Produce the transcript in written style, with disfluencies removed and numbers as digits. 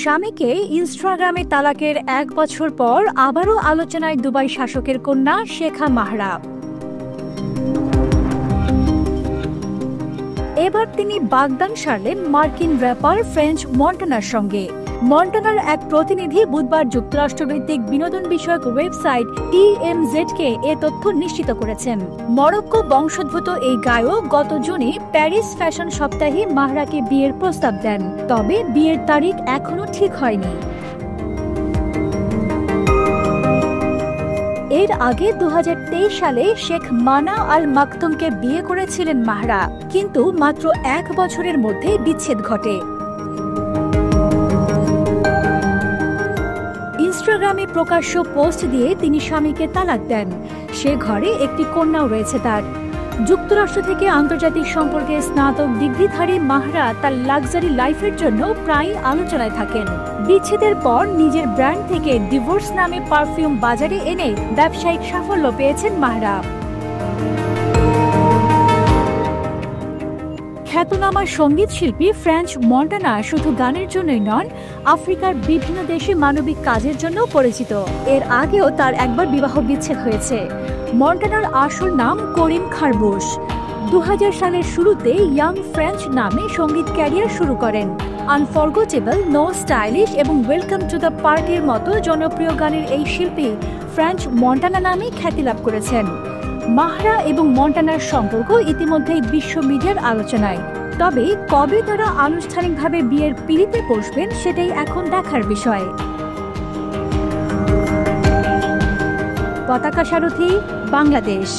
স্বামীকে ইনস্টাগ্রামে তালাকের 1 বছর পর আবারও আলোচনায় দুবাই শাসকের কন্যা শেখা মাহরা। এবার তিনি বাগদান সারলেন মার্কিন র্যাপার ফ্রেঞ্চ মন্টানার সঙ্গে। মন্টানার এক প্রতিনিধি বুধবার যুক্তরাষ্ট্রভিত্তিক বিনোদন বিষয়ক ওয়েবসাইট TMZ-কে এ তথ্য নিশ্চিত করেছেন। মরক্কো বংশোদ্ভূত এই গায়ক গত জুনে প্যারিস ফ্যাশন সপ্তাহে মাহরাকে বিয়ের প্রস্তাব দেন, তবে বিয়ের তারিখ এখনো ঠিক হয়নি। এর আগে 2023 সালে শেখ মানা আল মাকতুমকে বিয়ে করেছিলেন মাহরা, কিন্তু মাত্র 1 বছরের মধ্যে বিচ্ছেদ ঘটে। ইনস্টাগ্রামে প্রকাশ্য পোস্ট দিয়ে তিনি স্বামীকে তালাক দেন। সে ঘরে একটি কন্যাও রয়েছে তার। যুক্তরাষ্ট্র থেকে আন্তর্জাতিক সম্পর্কে স্নাতক ডিগ্রিধারী মাহরা তার লাক্সারি লাইফের জন্য প্রায়ই আলোচনায় থাকেন। বিচ্ছেদের পর নিজের ব্র্যান্ড থেকে ডিভোর্স নামে পারফিউম বাজারে এনে ব্যবসায়িক সাফল্য পেয়েছেন মাহরা। খ্যাতনামা সঙ্গীত শিল্পী ফ্রেঞ্চ মন্টানা শুধু গানের জন্যই নন, আফ্রিকার বিভিন্ন দেশে মানবিক কাজের জন্য পরিচিত। এর আগেও তার একবার বিবাহ বিচ্ছেদ হয়েছে। মন্টানার আসল নাম করিম খারবুশ। 2000 সালের শুরুতে ইয়াং ফ্রেঞ্চ নামে সঙ্গীত ক্যারিয়ার শুরু করেন। আনফরগেটেবল, নো স্টাইলিশ এবং ওয়েলকাম টু দ্য পার্টির মতো জনপ্রিয় গানের এই শিল্পী ফ্রেঞ্চ মন্টানা নামে খ্যাতি লাভ করেছেন। মাহরা এবং মন্টানার সম্পর্ক ইতিমধ্যেই বিশ্ব মিডিয়ার আলোচনায়, তবে কবে তারা আনুষ্ঠানিকভাবে বিয়ের পিঁড়িতে বসবেন সেটাই এখন দেখার বিষয়। পতাকা সারথী, বাংলাদেশ।